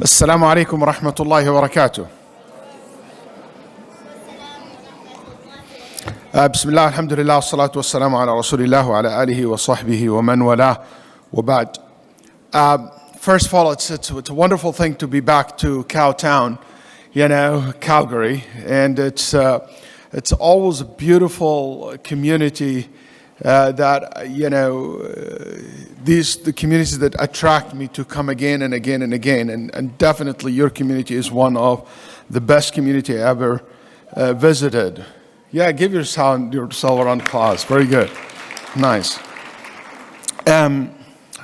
السلام عليكم ورحمة الله وبركاته. بسم الله الحمد لله والصلاة والسلام على رسول الله وعلى آله وصحبه ومن والاه وبعد. First of all, it's a wonderful thing to be back to Cowtown, Calgary, and it's always a beautiful community that the communities that attract me to come again and again and again, and definitely your community is one of the best community I ever visited. Yeah, give yourself a round of applause. Very good, nice.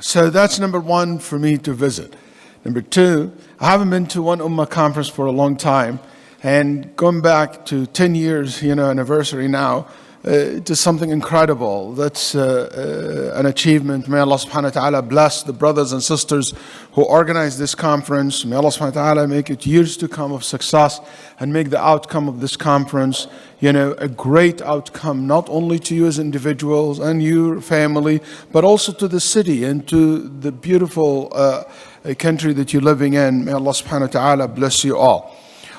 So that's number one for me to visit. Number two, I haven't been to One Ummah Conference for a long time, and going back to 10 years, anniversary now, to something incredible. That's an achievement. May Allah subhanahu wa ta'ala bless the brothers and sisters who organized this conference. May Allah subhanahu wa ta'ala make it years to come of success and make the outcome of this conference, a great outcome, not only to you as individuals and your family, but also to the city and to the beautiful country that you're living in. May Allah subhanahu wa ta'ala bless you all.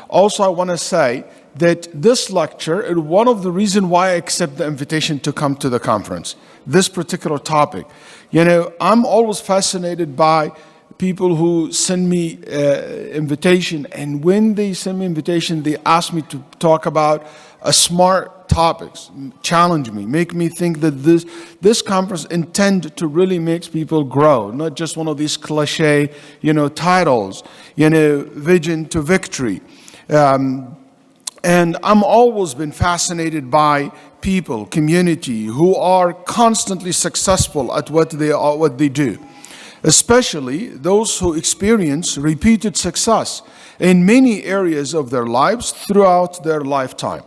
Also, I want to say that this lecture is one of the reasons why I accept the invitation to come to the conference. This particular topic. I'm always fascinated by people who send me invitation, and when they send me invitation, they ask me to talk about smart topics, challenge me, make me think that this conference intend to really make people grow, not just one of these cliche, titles, vision to victory. And I'm always been fascinated by people, community who are constantly successful at what they do, especially those who experience repeated success in many areas of their lives throughout their lifetime.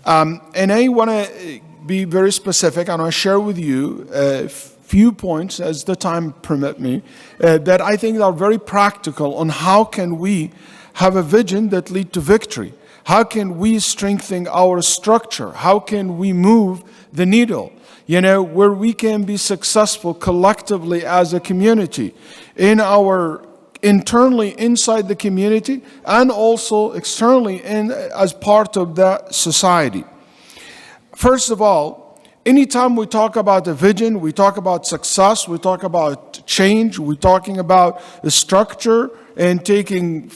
And I want to be very specific, and I'll share with you a few points as the time permit me that I think are very practical on how can we have a vision that lead to victory. How can we strengthen our structure? How can we move the needle? Where we can be successful collectively as a community, internally inside the community, and also externally as part of that society. First of all, anytime we talk about a vision, we talk about success, we talk about change, we're talking about the structure and taking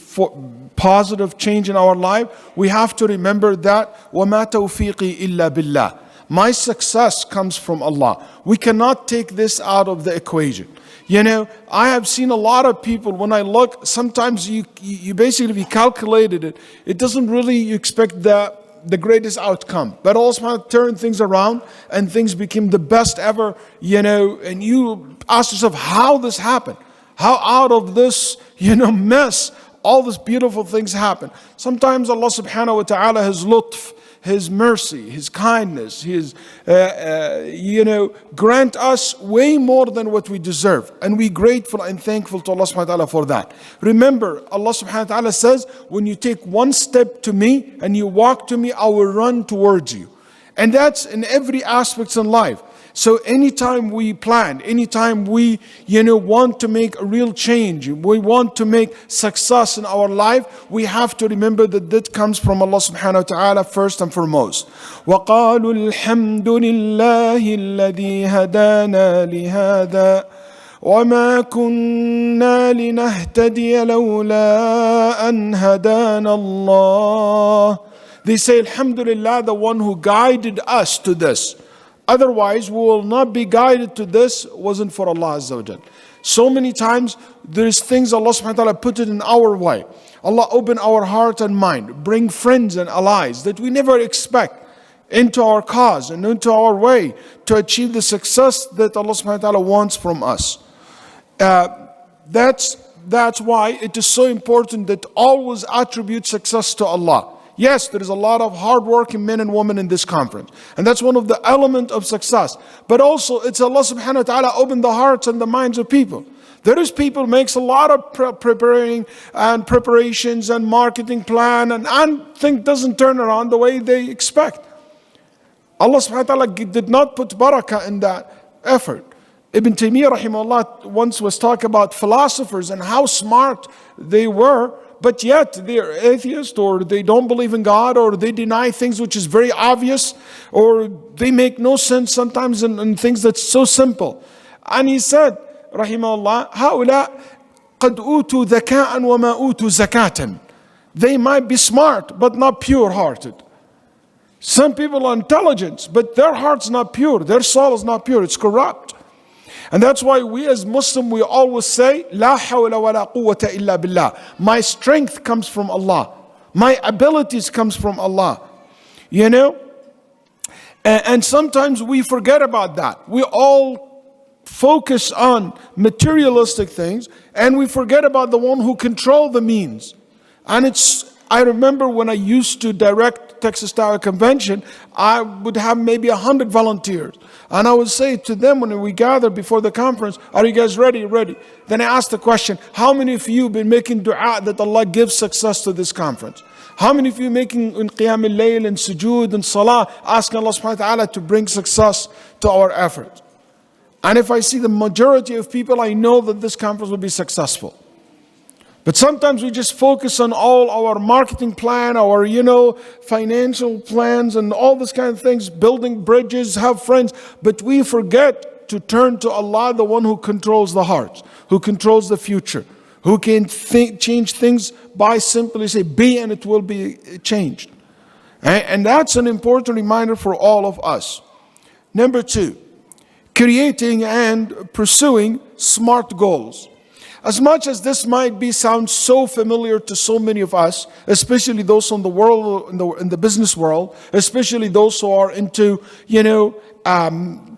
positive change in our life, we have to remember that وَمَا تَوْفِيقِي إِلَّا بِاللَّهِ. My success comes from Allah. We cannot take this out of the equation. I have seen a lot of people, when I look, sometimes you basically, if you calculated it, it doesn't really, you expect the greatest outcome. But also turn things around and things became the best ever, and you ask yourself how this happened. How out of this, mess, all these beautiful things happen. Sometimes Allah subhanahu wa ta'ala, His lutf, His mercy, His kindness, His, grant us way more than what we deserve. And we're grateful and thankful to Allah subhanahu wa ta'ala for that. Remember, Allah subhanahu wa ta'ala says, when you take one step to me and you walk to me, I will run towards you. And that's in every aspect in life. So anytime we plan, anytime we, want to make a real change, we want to make success in our life, we have to remember that comes from Allah subhanahu wa ta'ala first and foremost. وَقَالُوا الْحَمْدُ لِلَّهِ الَّذِي هَدَانَا لِهَذَا وَمَا كُنَّا لِنَهْتَدِيَ لَوْلَا أَنْ هَدَانَا اللَّهُ. They say, Alhamdulillah, the one who guided us to this. Otherwise, we will not be guided to this, wasn't for Allah Azza wa Jal. So many times, there's things Allah subhanahu wa ta'ala put it in our way. Allah open our heart and mind, bring friends and allies that we never expect into our cause and into our way to achieve the success that Allah subhanahu wa ta'ala wants from us. That's why it is so important that always attribute success to Allah. Yes, there is a lot of hardworking men and women in this conference. And that's one of the elements of success. But also, it's Allah subhanahu wa ta'ala open the hearts and the minds of people. There is people makes a lot of preparations and marketing plan and things doesn't turn around the way they expect. Allah subhanahu wa ta'ala did not put barakah in that effort. Ibn Taymiyyah rahimahullah once was talking about philosophers and how smart they were, but yet they're atheists, or they don't believe in God, or they deny things which is very obvious, or they make no sense sometimes in things that's so simple. And he said, rahimahullah, هؤلاء قد أوتوا ذكاء وما أوتوا زكاة. They might be smart, but not pure-hearted. Some people are intelligent, but their heart's not pure, their soul is not pure, it's corrupt. And that's why we as Muslims, we always say, لا حول ولا قوة إلا بالله. My strength comes from Allah. My abilities comes from Allah. You know? And sometimes we forget about that. We all focus on materialistic things, and we forget about the one who controls the means. And I remember when I used to direct Texas Tower Convention, I would have maybe 100 volunteers. And I would say to them when we gather before the conference, are you guys ready? Ready. Then I asked the question, how many of you have been making dua that Allah gives success to this conference? How many of you making in qiyam al-layl and sujood and salah, asking Allah subhanahu wa ta'ala to bring success to our effort? And if I see the majority of people, I know that this conference will be successful. But sometimes we just focus on all our marketing plan, our, financial plans and all this kind of things, building bridges, have friends. But we forget to turn to Allah, the one who controls the heart, who controls the future, who can change things by simply say, be, and it will be changed. And that's an important reminder for all of us. Number 2, creating and pursuing smart goals. As much as this might sound so familiar to so many of us, especially those in the world, in the business world, especially those who are into,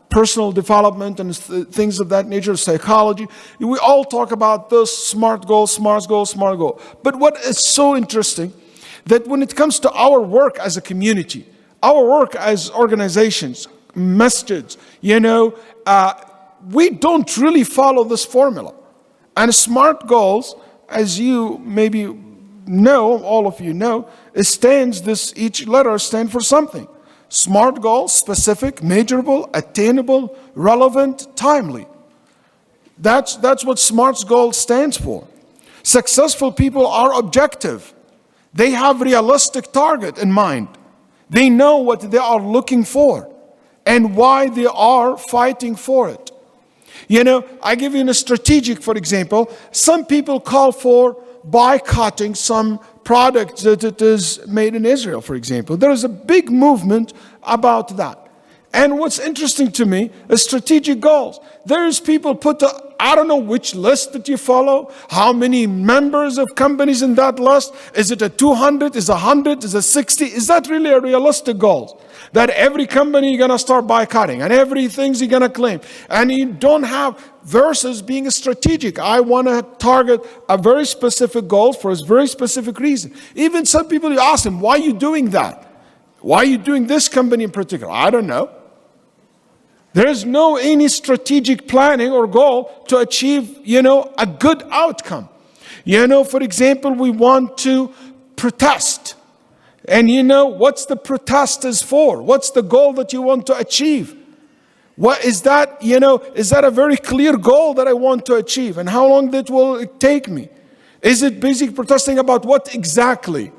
personal development and things of that nature, psychology, we all talk about this smart goal, smart goal, smart goal. But what is so interesting, that when it comes to our work as a community, our work as organizations, masjids, we don't really follow this formula. And SMART goals, as you maybe know, all of you know, each letter stands for something. SMART goals, specific, measurable, attainable, relevant, timely. That's what SMART goal stands for. Successful people are objective. They have realistic target in mind. They know what they are looking for and why they are fighting for it. I give you a strategic, for example. Some people call for boycotting some product that it is made in Israel, for example. There is a big movement about that. And what's interesting to me is strategic goals. There's people I don't know which list that you follow, how many members of companies in that list. Is it a 200? Is it 100? Is it 60? Is that really a realistic goal? That every company you're going to start boycotting and everything's you're going to claim. And you don't have versus being strategic. I want to target a very specific goal for a very specific reason. Even some people, you ask them, why are you doing that? Why are you doing this company in particular? I don't know. There is no any strategic planning or goal to achieve, a good outcome. For example, we want to protest. And what's the protest is for? What's the goal that you want to achieve? What is that, is that a very clear goal that I want to achieve? And how long that will it take me? Is it basically protesting about what exactly?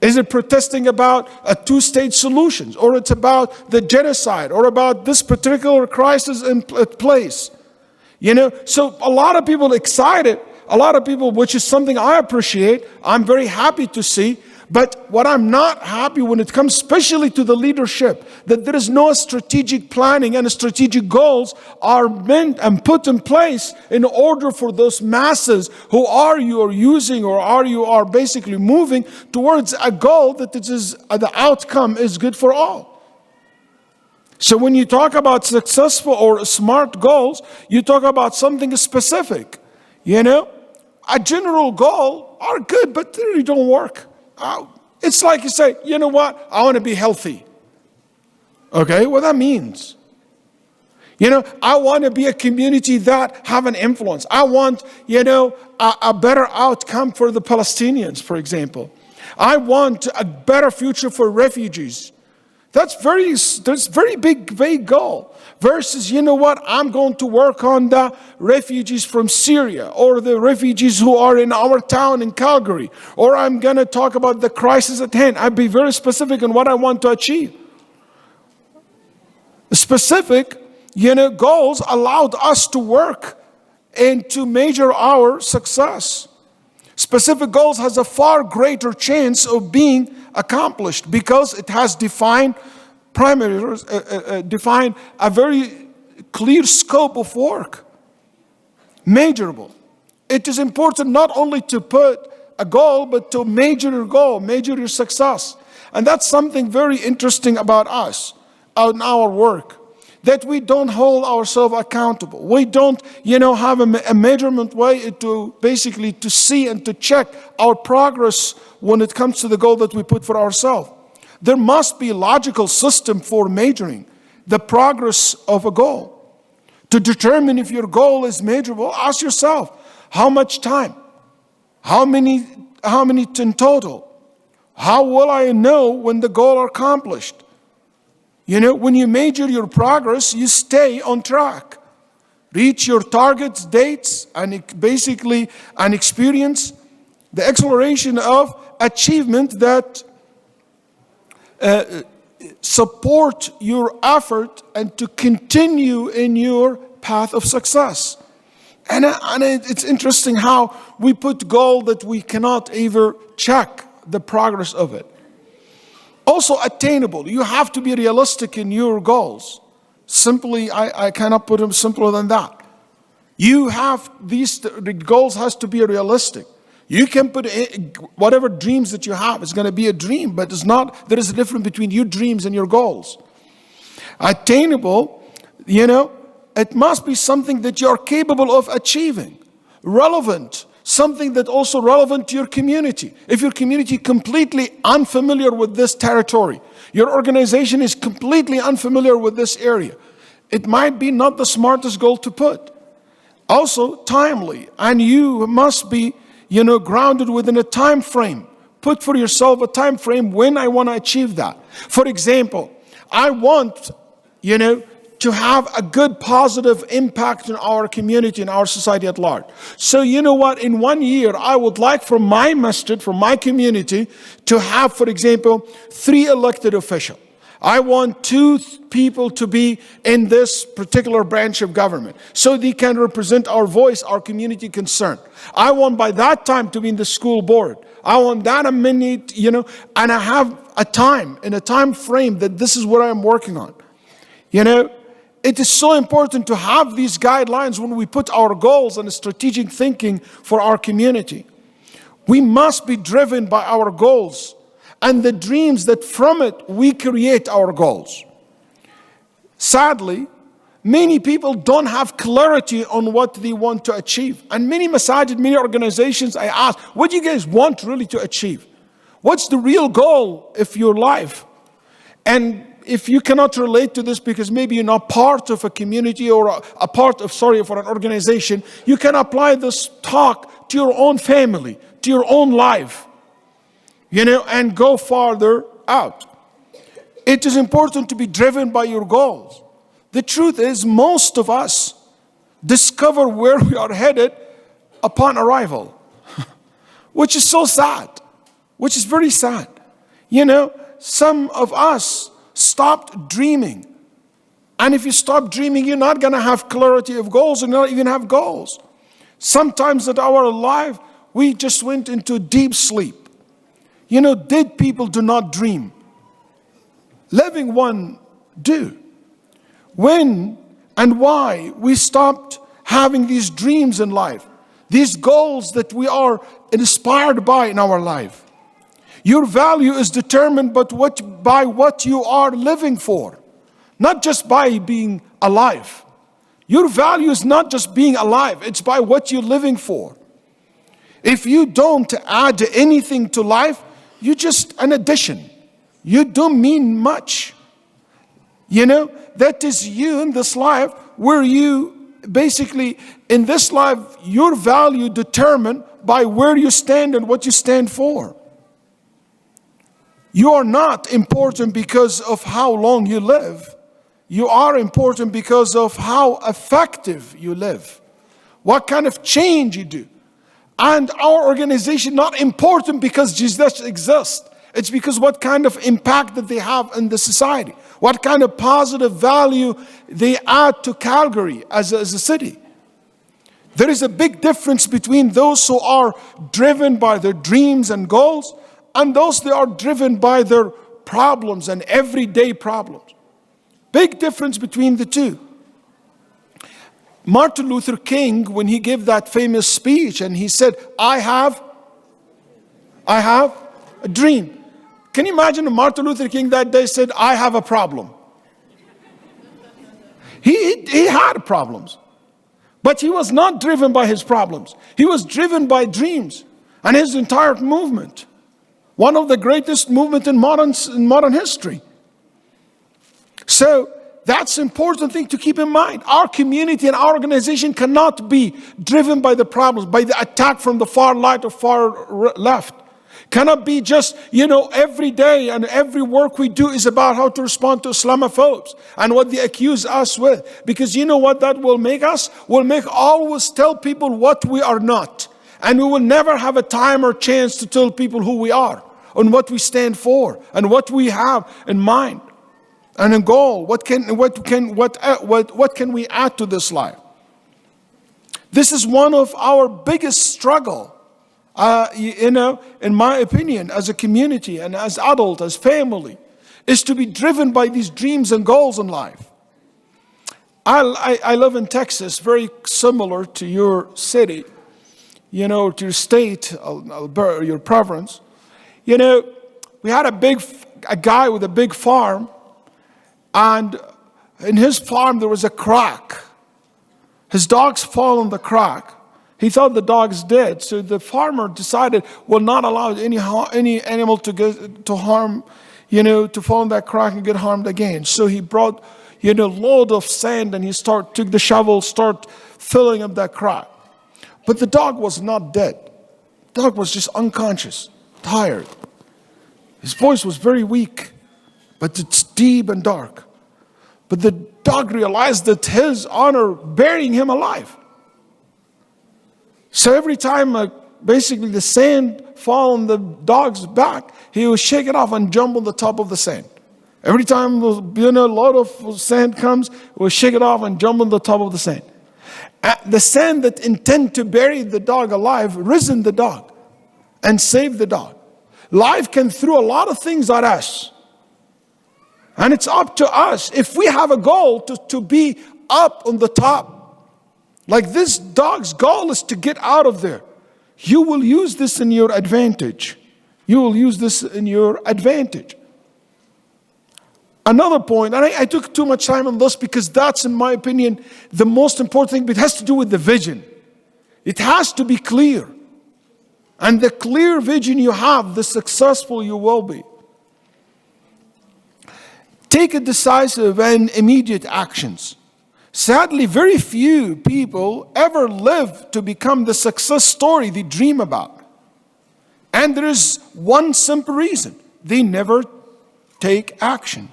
Is it protesting about a two-state solution? Or it's about the genocide? Or about this particular crisis in place? So a lot of people excited. A lot of people, which is something I appreciate. I'm very happy to see. But what I'm not happy when it comes especially to the leadership, that there is no strategic planning and strategic goals are meant and put in place in order for those masses who you are using or you are basically moving towards a goal that the outcome is good for all. So when you talk about successful or smart goals, you talk about something specific. A general goal are good, but they really don't work. It's like you say, you know what? I want to be healthy. Okay, what that means. I want to be a community that have an influence. I want, a better outcome for the Palestinians, for example. I want a better future for refugees. That's very big, vague goal. Versus, you know what, I'm going to work on the refugees from Syria, or the refugees who are in our town in Calgary, or I'm going to talk about the crisis at hand. I'd be very specific in what I want to achieve. Specific, goals allowed us to work and to measure our success. Specific goals has a far greater chance of being accomplished because it has defined a very clear scope of work, measurable. It is important not only to put a goal, but to measure your goal, measure your success. And that's something very interesting about us, in our work, that we don't hold ourselves accountable. We don't, have a measurement way to basically to see and to check our progress when it comes to the goal that we put for ourselves. There must be a logical system for measuring the progress of a goal. To determine if your goal is measurable, ask yourself, how much time? How many in total? How will I know when the goal is accomplished? When you measure your progress, you stay on track. Reach your targets, dates, and basically an experience, the acceleration of achievement that support your effort and to continue in your path of success. And it's interesting how we put goal that we cannot ever check the progress of it. Also attainable. You have to be realistic in your goals. Simply, I cannot put them simpler than that. The goals has to be realistic. You can put whatever dreams that you have, it's going to be a dream, but there is a difference between your dreams and your goals. Attainable, it must be something that you're capable of achieving. Relevant, something that also relevant to your community. If your community completely unfamiliar with this territory, your organization is completely unfamiliar with this area, it might be not the smartest goal to put. Also, timely, and you must be grounded within a time frame. Put for yourself a time frame when I want to achieve that. For example, I want, to have a good positive impact in our community, in our society at large. So in 1 year, I would like from my masjid, from my community, to have, for example, 3 elected officials. I want 2 people to be in this particular branch of government so they can represent our voice, our community concern. I want by that time to be in the school board. I want that a minute, and I have a time, in a time frame that this is what I'm working on. It is so important to have these guidelines when we put our goals and strategic thinking for our community. We must be driven by our goals and the dreams that from it we create our goals. Sadly, many people don't have clarity on what they want to achieve. And many masajid, many organizations, I ask, what do you guys want really to achieve? What's the real goal of your life? And if you cannot relate to this because maybe you're not part of a community or a part of an organization, you can apply this talk to your own family, to your own life. And go farther out. It is important to be driven by your goals. The truth is, most of us discover where we are headed upon arrival, which is so sad, which is very sad. Some of us stopped dreaming. And if you stop dreaming, you're not going to have clarity of goals and not even have goals. Sometimes in our life, we just went into deep sleep. Dead people do not dream. Living one do. When and why we stopped having these dreams in life, these goals that we are inspired by in our life. Your value is determined by what you are living for, not just by being alive. Your value is not just being alive, it's by what you're living for. If you don't add anything to life, you're just an addition. You don't mean much. That is you in this life where you basically, in this life, your value determined by where you stand and what you stand for. You are not important because of how long you live. You are important because of how effective you live, what kind of change you do. And our organization not important because Jesus exists. It's because what kind of impact that they have in the society, what kind of positive value they add to Calgary as a city. There is a big difference between those who are driven by their dreams and goals and those that are driven by their problems and everyday problems. Big difference between the two. Martin Luther King, when he gave that famous speech and he said, I have a dream. Can you imagine Martin Luther King that day said, I have a problem? He had problems, but he was not driven by his problems. He was driven by dreams and his entire movement. One of the greatest movements in modern history. So that's an important thing to keep in mind. Our community and our organization cannot be driven by the problems, by the attack from the far right or far left. Cannot be just, every day and every work we do is about how to respond to Islamophobes and what they accuse us with. Because you know what that will make us? Will make always tell people what we are not. And we will never have a time or chance to tell people who we are and what we stand for and what we have in mind. And a goal, what can we add to this life? This is one of our biggest struggle, in my opinion, as a community and as adult, as family, is to be driven by these dreams and goals in life. I live in Texas, very similar to your city, to your state, your province. We had a guy with a big farm. And in his farm, there was a crack. His dogs fall in the crack. He thought the dog's dead. So the farmer decided, will not allow any animal to harm, to fall in that crack and get harmed again. So he brought, a load of sand and he took the shovel, start filling up that crack. But the dog was not dead. The dog was just unconscious, tired. His voice was very weak, but it's deep and dark. But the dog realized that his honor burying him alive. So every time basically the sand fall on the dog's back, he would shake it off and jump on the top of the sand. Every time a lot of sand comes, he would shake it off and jump on the top of the sand. The sand that intend to bury the dog alive risen the dog and saved the dog. Life can throw a lot of things at us. And it's up to us, if we have a goal, to be up on the top. Like this dog's goal is to get out of there. You will use this in your advantage. You will use this in your advantage. Another point, and I took too much time on this because that's, in my opinion, the most important thing, but it has to do with the vision. It has to be clear. And the clear vision you have, the successful you will be. Take a decisive and immediate actions. Sadly, very few people ever live to become the success story they dream about. And there is one simple reason. They never take action.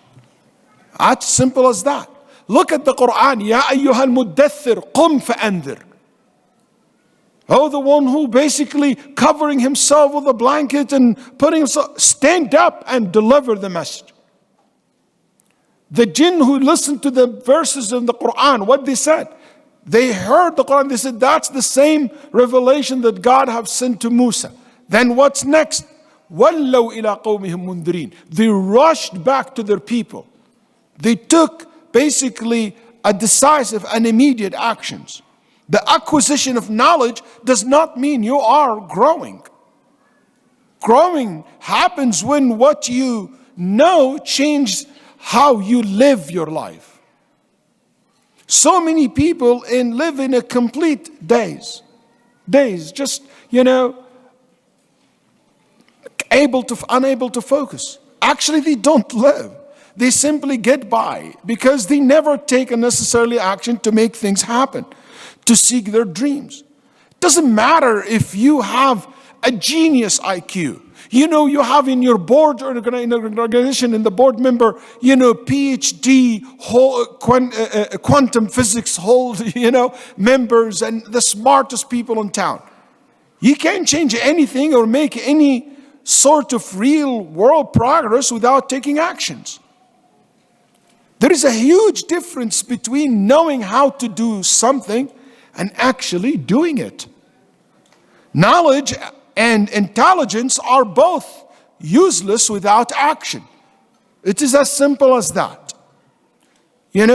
As simple as that. Look at the Quran. Ya ayyuhal muddathir, qum fa'andir. Oh, the one who basically covering himself with a blanket and putting himself, stand up and deliver the message. The jinn who listened to the verses in the Quran, what they said, they heard the Quran, they said, that's the same revelation that God have sent to Musa. Then what's next? وَلَّوْا إِلَىٰ قَوْمِهِمْ مُنذِرِينَ. They rushed back to their people. They took basically a decisive and immediate actions. The acquisition of knowledge does not mean you are growing. Growing happens when what you know changes how you live your life. So many people live in a complete daze, just, unable to focus. Actually, they don't live. They simply get by because they never take a necessarily action to make things happen, to seek their dreams. It doesn't matter if you have a genius IQ. You have in your board or organization, in the board member, PhD, quantum physics members and the smartest people in town. You can't change anything or make any sort of real world progress without taking actions. There is a huge difference between knowing how to do something and actually doing it. Knowledge and intelligence are both useless without action. It is as simple as that.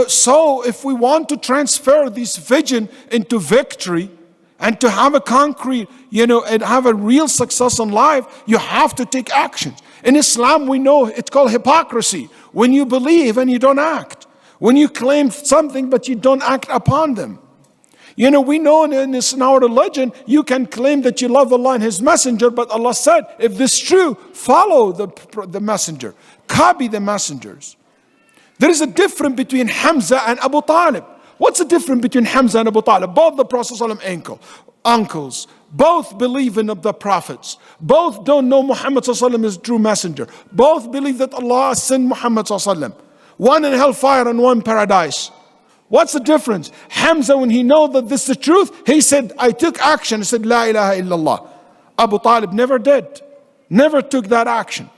So if we want to transfer this vision into victory and to have a concrete, and have a real success in life, you have to take actions. In Islam, we know it's called hypocrisy. When you believe and you don't act. When you claim something but you don't act upon them. We know in our religion, you can claim that you love Allah and His Messenger, but Allah said, if this is true, follow the Messenger. Copy the messengers. There is a difference between Hamza and Abu Talib. What's the difference between Hamza and Abu Talib? Both the Prophet's uncles. Both believe in the prophets. Both don't know Muhammad is true messenger. Both believe that Allah sent Muhammad. One in hellfire and one in paradise. What's the difference? Hamza, when he knows that this is the truth, he said, I took action. He said, La ilaha illallah. Abu Talib never did. Never took that action.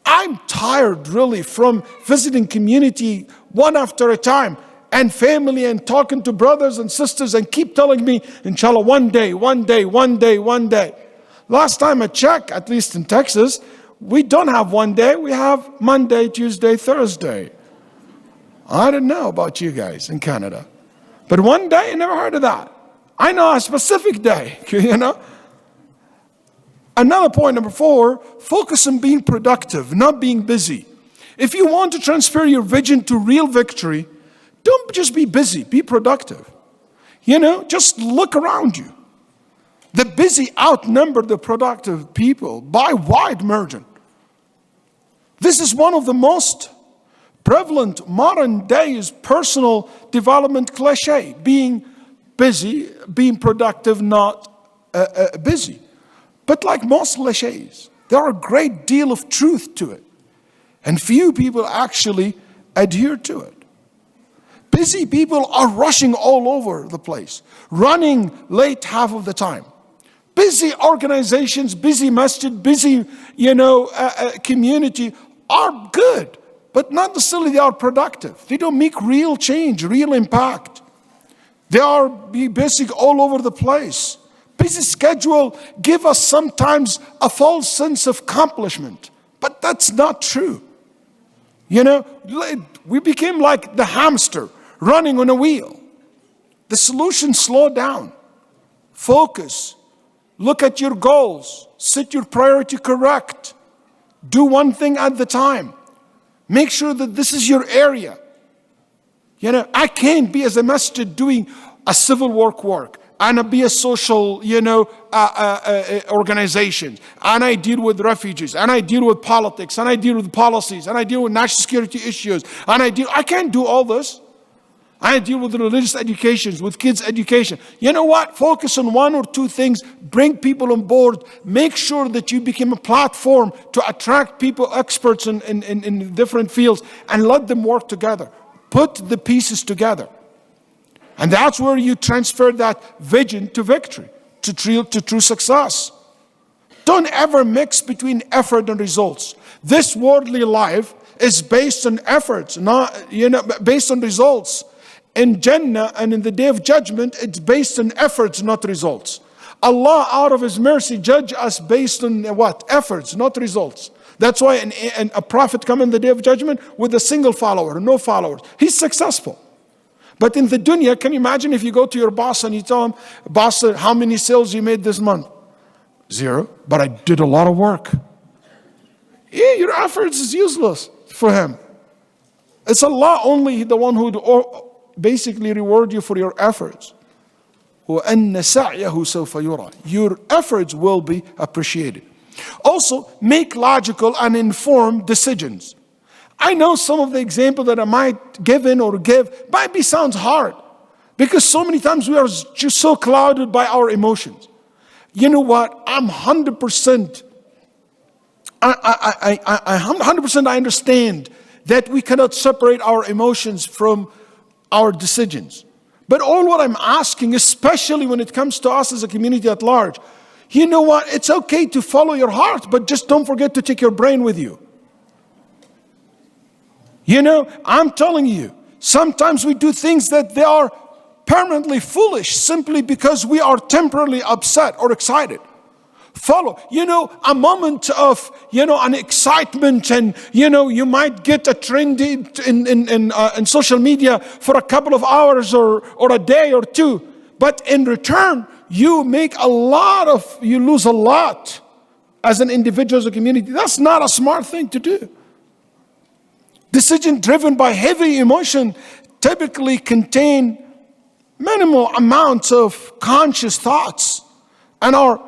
I'm tired really from visiting community one after a time and family and talking to brothers and sisters and keep telling me, inshallah, one day. Last time I checked, at least in Texas, we don't have one day. We have Monday, Tuesday, Thursday. I don't know about you guys in Canada. But one day, I never heard of that. I know a specific day, Another point, number 4, focus on being productive, not being busy. If you want to transfer your vision to real victory, don't just be busy, be productive. Just look around you. The busy outnumber the productive people by wide margin. This is one of the most prevalent modern days personal development cliche. Being busy, being productive, not busy. But like most cliches, there are a great deal of truth to it. And few people actually adhere to it. Busy people are rushing all over the place, running late half of the time. Busy organizations, busy masjid, busy, community are good, but not necessarily they are productive. They don't make real change, real impact. They are busy all over the place. Busy schedule give us sometimes a false sense of accomplishment, but that's not true. We became like the hamster running on a wheel. The solution: slow down, focus, look at your goals, set your priority correct, do one thing at the time. Make sure that this is your area. I can't be as a masjid doing a civil work. And I be a social, organization. And I deal with refugees. And I deal with politics. And I deal with policies. And I deal with national security issues. I can't do all this. I deal with religious education, with kids' education. You know what? Focus on one or two things. Bring people on board. Make sure that you become a platform to attract people, experts in different fields. And let them work together. Put the pieces together. And that's where you transfer that vision to victory, to true success. Don't ever mix between effort and results. This worldly life is based on efforts, not based on results. In Jannah and in the Day of Judgment, it's based on efforts, not results. Allah, out of His mercy, judge us based on what? Efforts, not results. That's why a prophet come in the Day of Judgment with a single follower, no followers. He's successful. But in the dunya, can you imagine if you go to your boss and you tell him, boss, how many sales you made this month? 0, but I did a lot of work. Yeah, your efforts is useless for him. It's Allah only the one who basically reward you for your efforts. وَأَنَّ سَعْيَهُ سَوْفَ يُرَى. Your efforts will be appreciated. Also, make logical and informed decisions. I know some of the examples that I might give sounds hard because so many times we are just so clouded by our emotions. You know what? I'm 100%. I 100% I understand that we cannot separate our emotions from our decisions. But all what I'm asking, especially when it comes to us as a community at large, you know what? It's okay to follow your heart, but just don't forget to take your brain with you. You know, I'm telling you, sometimes we do things that they are permanently foolish simply because we are temporarily upset or excited. Follow, you know, a moment of, you know, an excitement, and, you know, you might get a trend in social media for a couple of hours or a day or two. But in return, you lose a lot as an individual, as a community. That's not a smart thing to do. Decisions driven by heavy emotion typically contain minimal amounts of conscious thoughts and are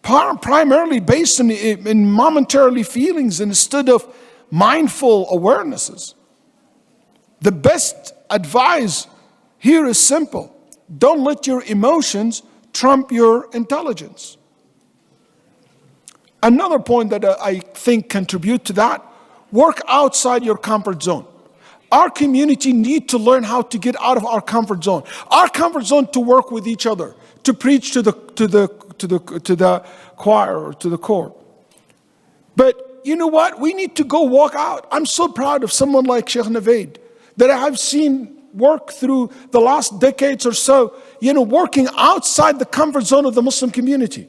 primarily based in momentarily feelings instead of mindful awarenesses. The best advice here is simple. Don't let your emotions trump your intelligence. Another point that I think contribute to that, work outside your comfort zone. Our community need to learn how to get out of our comfort zone. Our comfort zone to work with each other, to preach to the choir or to the core. But you know what? We need to go walk out. I'm so proud of someone like Sheikh Naveed that I have seen work through the last decades or so, you know, working outside the comfort zone of the Muslim community.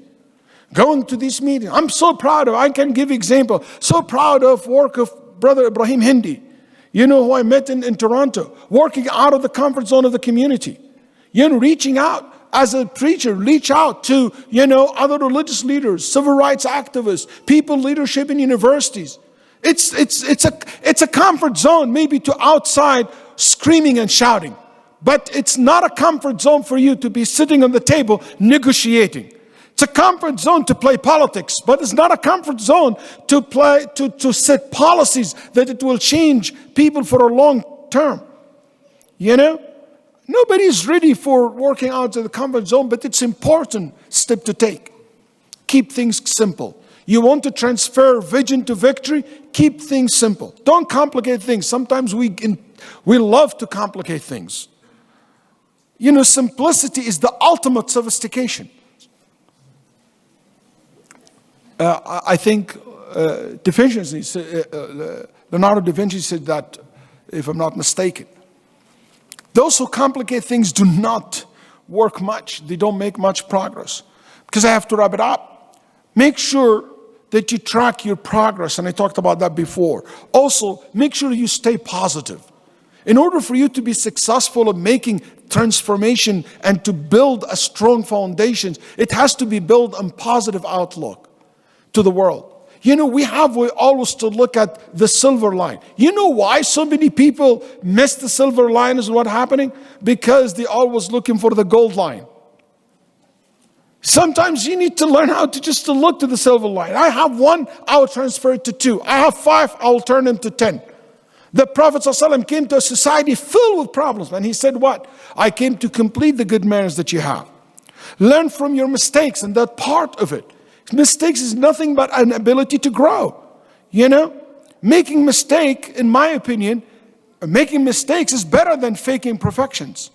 Going to these meetings. I'm so proud of, I can give example, so proud of work of Brother Ibrahim Hindi, you know, who I met in Toronto, working out of the comfort zone of the community. You know, reaching out as a preacher, reach out to, you know, other religious leaders, civil rights activists, people leadership in universities. It's a comfort zone maybe to outside screaming and shouting. But it's not a comfort zone for you to be sitting on the table negotiating. It's a comfort zone to play politics, but it's not a comfort zone to set policies that it will change people for a long term. You know? Nobody's ready for working out of the comfort zone, but it's important step to take. Keep things simple. You want to transfer vision to victory? Keep things simple. Don't complicate things. Sometimes we love to complicate things. You know, simplicity is the ultimate sophistication. I think Leonardo da Vinci said that, if I'm not mistaken. Those who complicate things do not work much. They don't make much progress. Because I have to wrap it up. Make sure that you track your progress, and I talked about that before. Also, make sure you stay positive. In order for you to be successful in making transformation and to build a strong foundation, it has to be built on positive outlook to the world. You know, we always to look at the silver line. You know why so many people miss the silver line is what happening? Because they always looking for the gold line. Sometimes you need to learn how to just to look to the silver line. I have one, I will transfer it to 2. I have 5, I will turn them to 10. The Prophet ﷺ came to a society filled with problems, and he said what? I came to complete the good manners that you have. Learn from your mistakes, and that part of it. Mistakes is nothing but an ability to grow. You know, making mistake, in my opinion, making mistakes is better than faking perfections.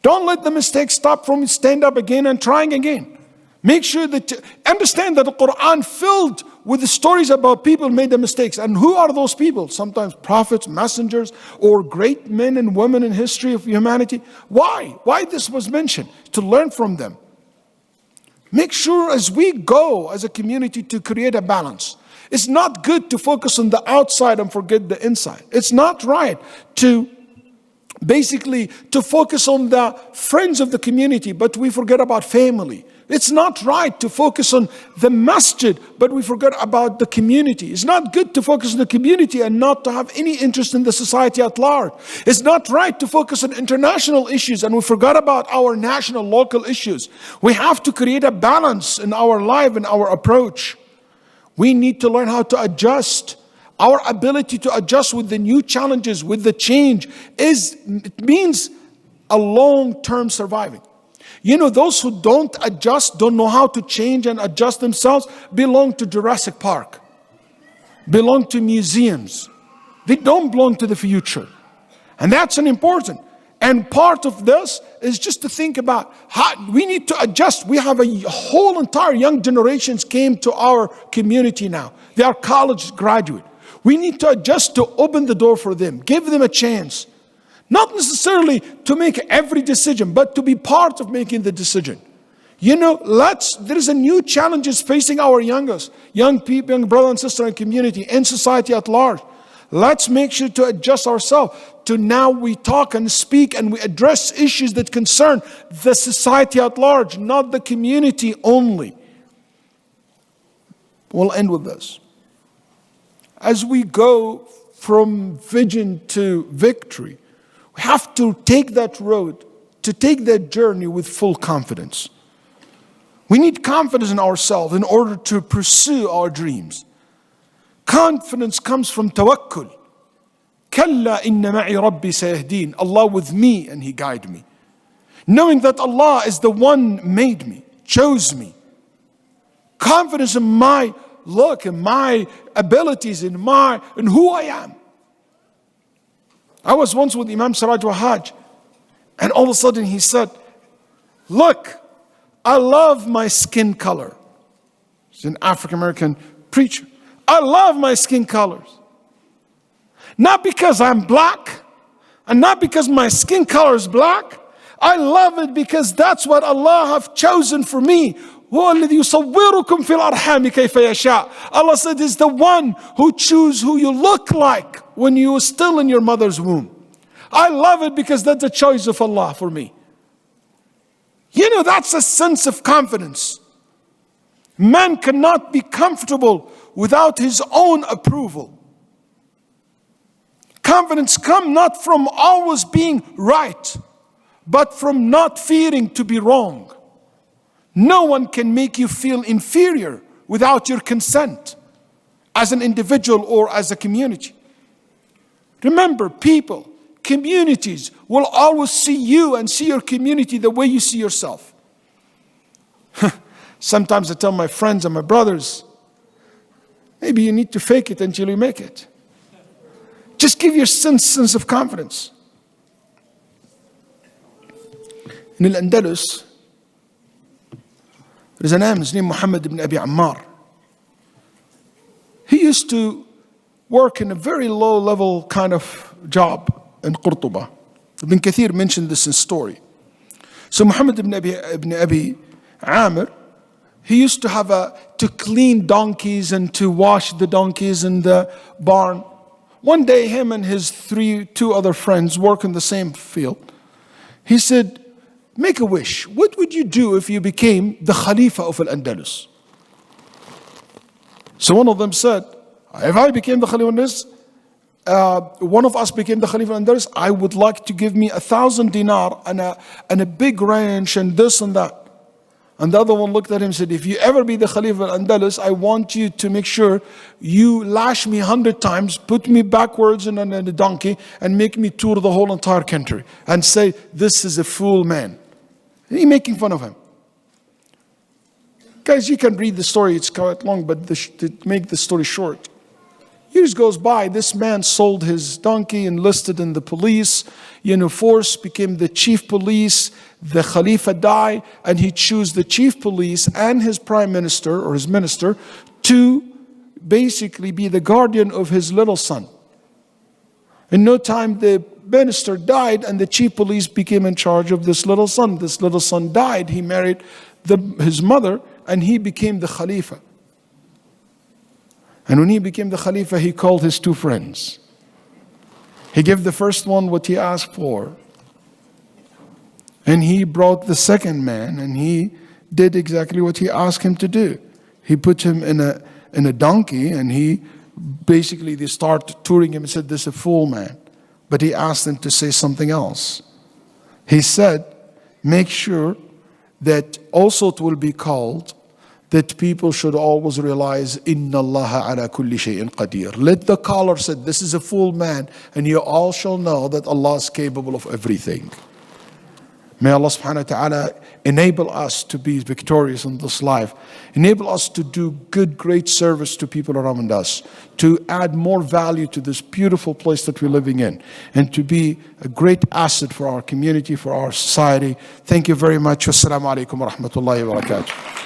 Don't let the mistake stop from stand up again and trying again. Make sure that, understand that the Quran filled with the stories about people made the mistakes. And who are those people? Sometimes prophets, messengers, or great men and women in history of humanity. Why? Why this was mentioned? To learn from them. Make sure as we go as a community to create a balance. It's not good to focus on the outside and forget the inside. It's not right to basically to focus on the friends of the community, but we forget about family. It's not right to focus on the masjid, but we forget about the community. It's not good to focus on the community and not to have any interest in the society at large. It's not right to focus on international issues and we forgot about our national, local issues. We have to create a balance in our life and our approach. We need to learn how to adjust. Our ability to adjust with the new challenges, with the change, it means a long-term surviving. You know, those who don't adjust, don't know how to change and adjust themselves, belong to Jurassic Park, belong to museums. They don't belong to the future. And that's an important. And part of this is just to think about how we need to adjust. We have a whole entire young generations came to our community now. They are college graduate. We need to adjust to open the door for them, give them a chance. Not necessarily to make every decision, but to be part of making the decision. You know, there is a new challenges facing our young people, young brother and sister in community and society at large. Let's make sure to adjust ourselves to now we talk and speak and we address issues that concern the society at large, not the community only. We'll end with this. As we go from vision to victory, we have to take that road, to take that journey with full confidence. We need confidence in ourselves in order to pursue our dreams. Confidence comes from tawakkul. Kalla inna ma'i rabbi sayahdeen. Allah with me and He guide me. Knowing that Allah is the one made me, chose me. Confidence in my look, in my abilities, in who I am. I was once with Imam Siraj Wahaj, and all of a sudden he said, look, I love my skin color. He's an African American preacher. I love my skin colors. Not because I'm black, and not because my skin color is black. I love it because that's what Allah have chosen for me. Allah said, is the one who chooses who you look like when you are still in your mother's womb. I love it because that's a choice of Allah for me. You know, that's a sense of confidence. Man cannot be comfortable without his own approval. Confidence comes not from always being right, but from not fearing to be wrong. No one can make you feel inferior without your consent, as an individual or as a community. Remember, people, communities will always see you and see your community the way you see yourself. Sometimes I tell my friends and my brothers, maybe you need to fake it until you make it. Just give your sense of confidence. In Al-Andalus, there's a man, his name Muhammad ibn Abi Ammar. He used to work in a very low-level kind of job in Qurtuba. Ibn Kathir mentioned this in story. So Muhammad ibn Abi Amir, he used to have to clean donkeys and to wash the donkeys in the barn. One day, him and his two other friends work in the same field. He said, make a wish. What would you do if you became the Khalifa of Al-Andalus? So one of them said, if I became the Khalifa of Al-Andalus, one of us became the Khalifa of Al-Andalus, I would like to give me 1,000 dinar and a big ranch and this and that. And the other one looked at him and said, if you ever be the Khalifa of Al-Andalus, I want you to make sure you lash me 100 times, put me backwards in a donkey, and make me tour the whole entire country and say, this is a fool man. And he making fun of him. Guys, you can read the story, it's quite long, but to make the story short. Years goes by, this man sold his donkey, enlisted in the police, force, became the chief police. The Khalifa died, and he chose the chief police and his prime minister or his minister to basically be the guardian of his little son. In no time, the minister died, and the chief police became in charge of this little son. This little son died. He married his mother, and he became the Khalifa. And when he became the Khalifa, he called his two friends. He gave the first one what he asked for. And he brought the second man, and he did exactly what he asked him to do. He put him in a donkey, and they started touring him and said, this is a fool man. But he asked him to say something else. He said, make sure that also it will be called that people should always realize, Inna Allah ala kulli shay'in qadir. Let the caller say, this is a fool man, and you all shall know that Allah is capable of everything. May Allah subhanahu wa ta'ala enable us to be victorious in this life. Enable us to do good, great service to people around us, to add more value to this beautiful place that we're living in, and to be a great asset for our community, for our society. Thank you very much. Wassalamu alaikum wa rahmatullahi wa barakatuh.